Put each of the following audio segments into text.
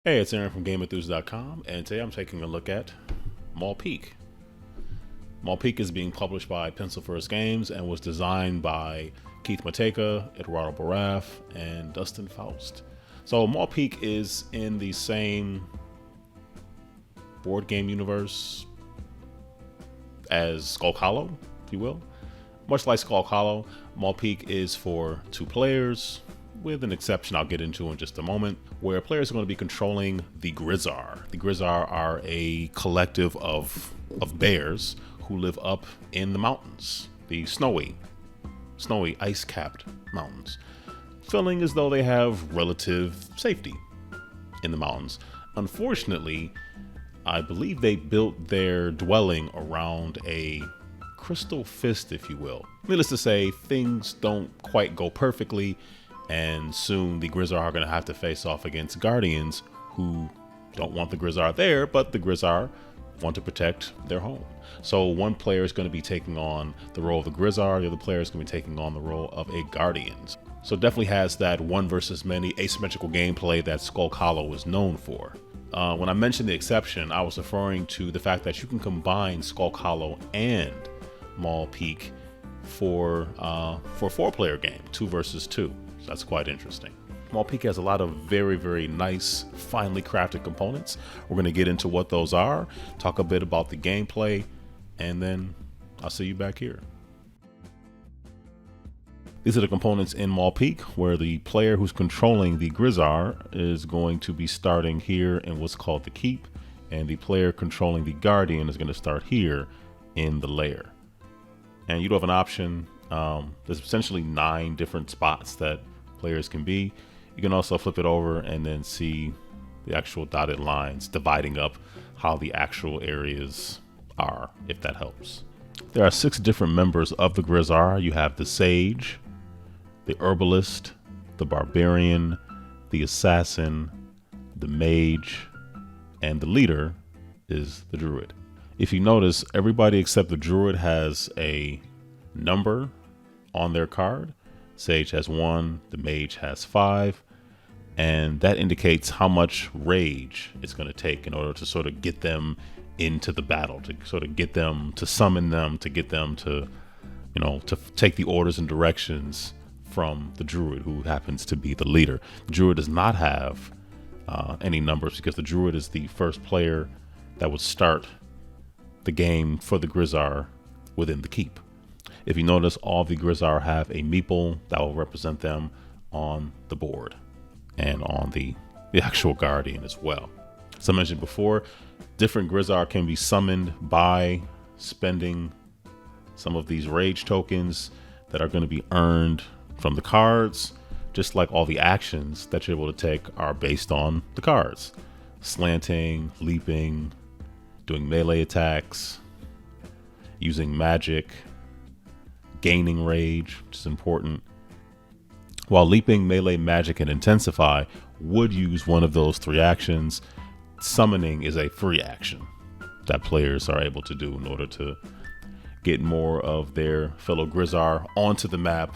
Hey, it's Aaron from GameEnthus.com, and today I'm taking a look at Maul Peak. Maul Peak is being published by Pencil First Games and was designed by Keith Matejka, Eduardo Baraf, and Dustin Foust. So Maul Peak is in the same board game universe as Skulk Hollow, if you will. Much like Skulk Hollow, Maul Peak is for 2 players, with an exception I'll get into in just a moment, where players are going to be controlling the Grizzar. The Grizzar are a collective of bears who live up in the mountains, the snowy ice-capped mountains, feeling as though they have relative safety in the mountains. Unfortunately, I believe they built their dwelling around a crystal fist, if you will. Needless to say, things don't quite go perfectly, and soon the Grizzar are going to have to face off against Guardians who don't want the Grizzar there, but the Grizzar want to protect their home. So one player is going to be taking on the role of the Grizzar, the other player is going to be taking on the role of a Guardian. So it definitely has that one versus many asymmetrical gameplay that Skulk Hollow is known for. When I mentioned the exception, I was referring to the fact that you can combine Skulk Hollow and Maul Peak for a 4-player game, 2 versus 2. So that's quite interesting. Maul Peak has a lot of very, very nice, finely crafted components. We're going to get into what those are, talk a bit about the gameplay, and then I'll see you back here. These are the components in Maul Peak, where the player who's controlling the Grizzar is going to be starting here in what's called the keep, and the player controlling the Guardian is going to start here in the lair. And you do have an option. There's essentially 9 different spots that players can be. You can also flip it over and then see the actual dotted lines dividing up how the actual areas are, if that helps. There are 6 different members of the Grizzar. You have the Sage, the Herbalist, the Barbarian, the Assassin, the Mage, and the leader is the Druid. If you notice, everybody except the Druid has a number on their card. Sage has 1, the Mage has 5, and that indicates how much rage it's going to take in order to sort of get them into the battle, to sort of get them, to summon them, to get them to, to take the orders and directions from the Druid, who happens to be the leader. The Druid does not have any numbers because the Druid is the first player that would start the game for the Grizzar within the keep. If you notice, all the Grizzar have a meeple that will represent them on the board and on the actual Guardian as well. As I mentioned before, different Grizzar can be summoned by spending some of these rage tokens that are going to be earned from the cards, just like all the actions that you're able to take are based on the cards. Slanting, leaping, doing melee attacks, using magic, gaining rage, which is important. While leaping, melee, magic, and intensify would use one of those 3 actions, summoning is a free action that players are able to do in order to get more of their fellow Grizzar onto the map,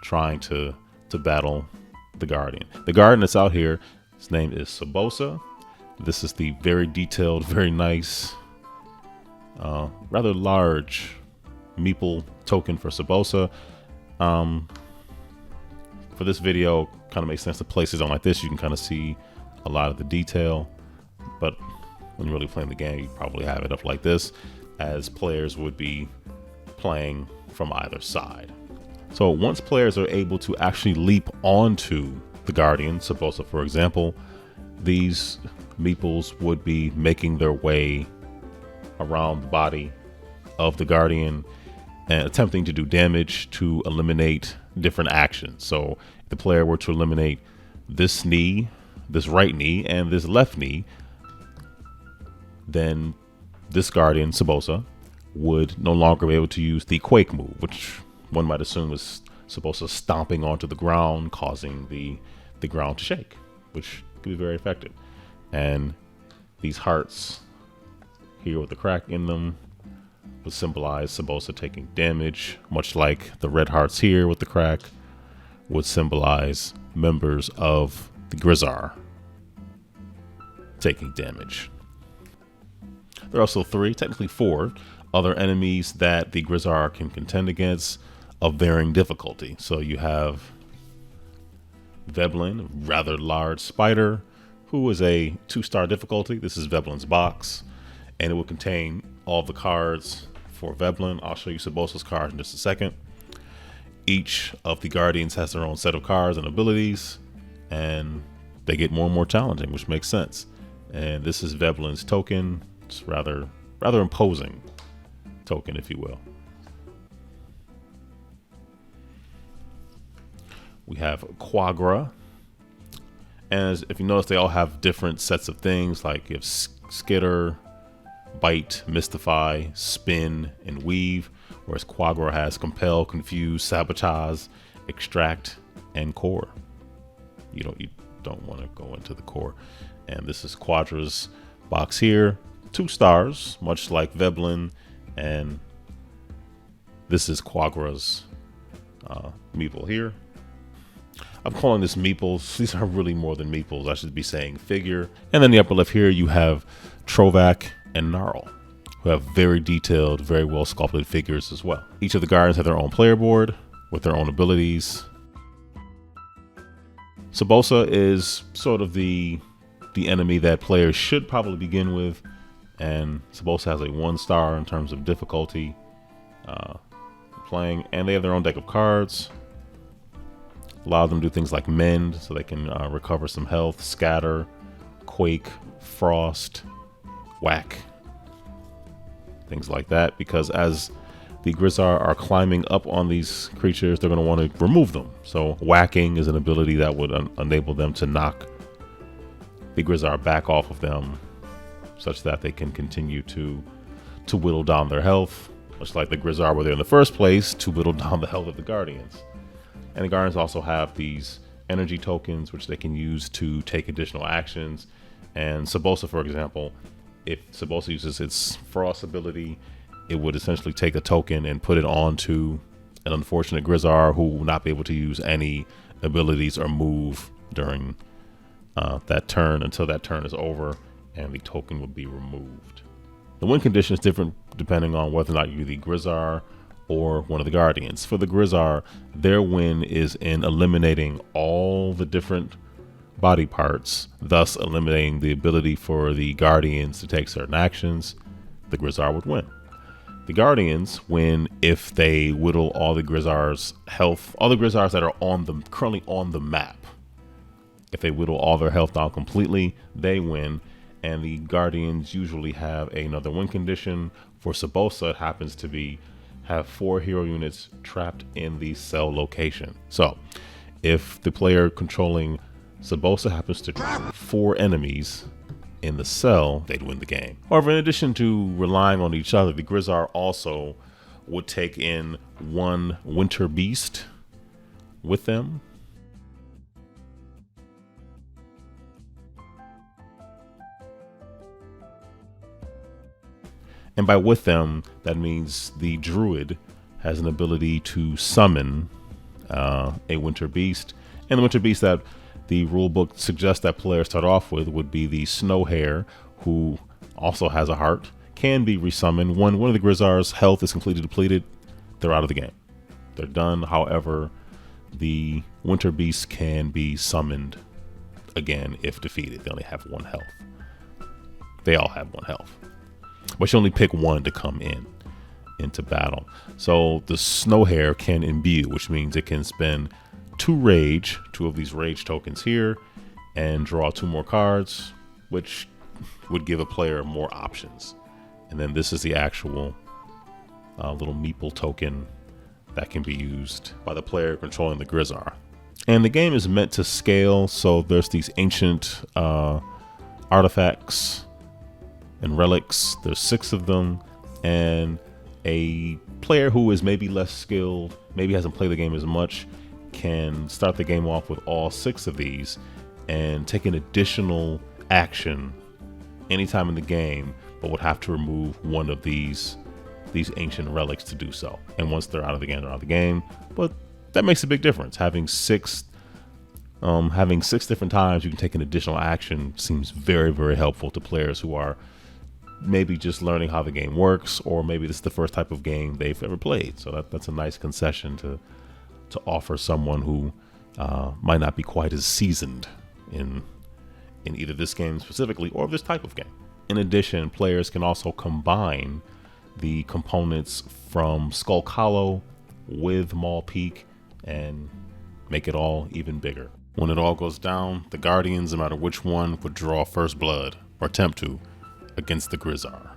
trying to battle the Guardian. The Guardian that's out here, his name is Sabosa. This is the very detailed, very nice, rather large meeple token for Sabosa. For this video, kind of makes sense to place it on like this. You can kind of see a lot of the detail, but when you're really playing the game, you probably have it up like this, as players would be playing from either side. So once players are able to actually leap onto the Guardian, Sabosa for example, these meeples would be making their way around the body of the Guardian and attempting to do damage to eliminate different actions. So if the player were to eliminate this knee, this right knee, and this left knee, then this Guardian, Sabosa, would no longer be able to use the Quake move, which one might assume is Sabosa stomping onto the ground, causing the ground to shake, which could be very effective. And these hearts here with the crack in them would symbolize Sabosa taking damage, much like the red hearts here with the crack would symbolize members of the Grizzar taking damage. There are also technically four, other enemies that the Grizzar can contend against of varying difficulty. So you have Veblen, a rather large spider, who is a 2-star difficulty. This is Veblen's box, and it will contain all the cards for Veblen. I'll show you Sebosa's cards in just a second. Each of the Guardians has their own set of cards and abilities, and they get more and more challenging, which makes sense. And this is Veblen's token. It's rather imposing token, if you will. We have Quagra, and if you notice, they all have different sets of things, like you have Skitter, Bite, Mystify, Spin, and Weave, whereas Quagra has Compel, Confuse, Sabotage, Extract, and Core. You don't want to go into the core. And this is Quadra's box here, 2 stars, much like Veblen, and this is Quagra's meeple here. I'm calling this meeples. These are really more than meeples. I should be saying figure. And then the upper left here, you have Trovac and Gnarl, who have very detailed, very well sculpted figures as well. Each of the Guardians have their own player board with their own abilities. Sebosa is sort of the enemy that players should probably begin with, and Sebosa has a 1-star in terms of difficulty playing, and they have their own deck of cards. Allow them to do things like Mend, so they can recover some health, Scatter, Quake, Frost, Whack, things like that, because as the Grizzar are climbing up on these creatures, they're going to want to remove them. So whacking is an ability that would enable them to knock the Grizzar back off of them, such that they can continue to whittle down their health, much like the Grizzar were there in the first place, to whittle down the health of the Guardians. And the Guardians also have these energy tokens, which they can use to take additional actions. And Sebosa, for example, if Sebosa uses its Frost ability, it would essentially take a token and put it onto an unfortunate Grizzar who will not be able to use any abilities or move during that turn until that turn is over, and the token will be removed. The win condition is different depending on whether or not you're the Grizzar or one of the Guardians. For the Grizzar, their win is in eliminating all the different body parts, thus eliminating the ability for the Guardians to take certain actions. The Grizzar would win. The Guardians win if they whittle all the Grizzar's health, all the Grizzars that are currently on the map. If they whittle all their health down completely, they win. And the Guardians usually have another win condition. For Sebosa, it happens to have 4 hero units trapped in the cell location. So if the player controlling Sebosa happens to trap 4 enemies in the cell, they'd win the game. However, in addition to relying on each other, the Grizzar also would take in 1 Winter Beast with them. And by with them, that means the Druid has an ability to summon a Winter Beast. And the Winter Beast that the rulebook suggests that players start off with would be the Snow Hare, who also has a heart, can be resummoned. When one of the Grizzar's health is completely depleted, they're out of the game. They're done. However, the Winter Beast can be summoned again if defeated. They only have 1 health. They all have 1 health. But you only pick 1 to come into battle. So the Snow Hare can imbue, which means it can spend 2 rage, 2 of these rage tokens here, and draw 2 more cards, which would give a player more options. And then this is the actual little meeple token that can be used by the player controlling the Grizzar. And the game is meant to scale, so there's these ancient artifacts and relics. There's 6 of them, and a player who is maybe less skilled, maybe hasn't played the game as much, can start the game off with all 6 of these and take an additional action anytime in the game, but would have to remove 1 of these ancient relics to do so. And once they're out of the game, they're out of the game. But that makes a big difference. Having 6 Having 6 different times you can take an additional action seems very, very helpful to players who are maybe just learning how the game works, or maybe this is the first type of game they've ever played. So that's a nice concession to offer someone who might not be quite as seasoned in either this game specifically or this type of game. In addition, players can also combine the components from Skulk Hollow with Maul Peak and make it all even bigger. When it all goes down, the Guardians, no matter which one, would draw first blood, or attempt to, against the Grizzar.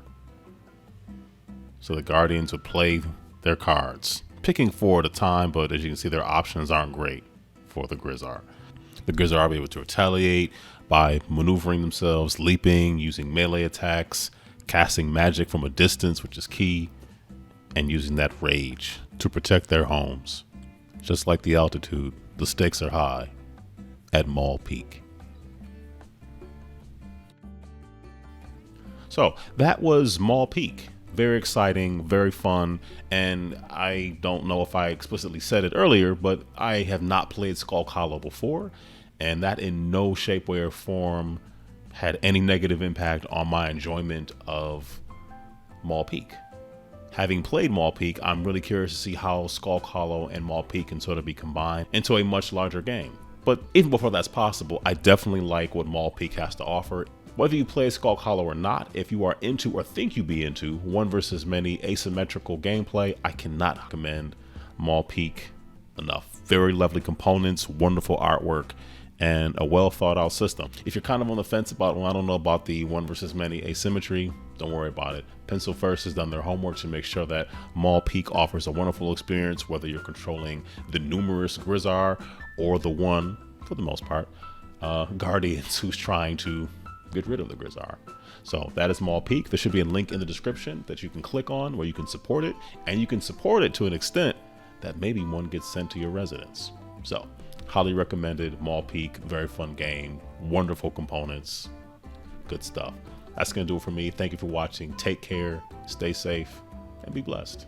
So the Guardians would play their cards, picking 4 at a time, but as you can see, their options aren't great for the Grizzar. The Grizzar will be able to retaliate by maneuvering themselves, leaping, using melee attacks, casting magic from a distance, which is key, and using that rage to protect their homes. Just like the altitude, the stakes are high at Maul Peak. So that was Maul Peak. Very exciting, very fun, and I don't know if I explicitly said it earlier, but I have not played Skulk Hollow before, and that in no shape, way, or form had any negative impact on my enjoyment of Maul Peak. Having played Maul Peak, I'm really curious to see how Skulk Hollow and Maul Peak can sort of be combined into a much larger game. But even before that's possible, I definitely like what Maul Peak has to offer. Whether you play Skulk Hollow or not, if you are into or think you'd be into one versus many asymmetrical gameplay, I cannot recommend Maul Peak enough. Very lovely components, wonderful artwork, and a well thought out system. If you're kind of on the fence about, well, I don't know about the one versus many asymmetry, don't worry about it. Pencil First has done their homework to make sure that Maul Peak offers a wonderful experience, whether you're controlling the numerous Grizzar or the one, for the most part, Guardians who's trying to get rid of the Grizzar. So that is Maul Peak. There should be a link in the description that you can click on where you can support it, and you can support it to an extent that maybe one gets sent to your residence. So highly recommended. Maul Peak, very fun game, wonderful components, good stuff. That's gonna do it for me. Thank you for watching. Take care, stay safe, and be blessed.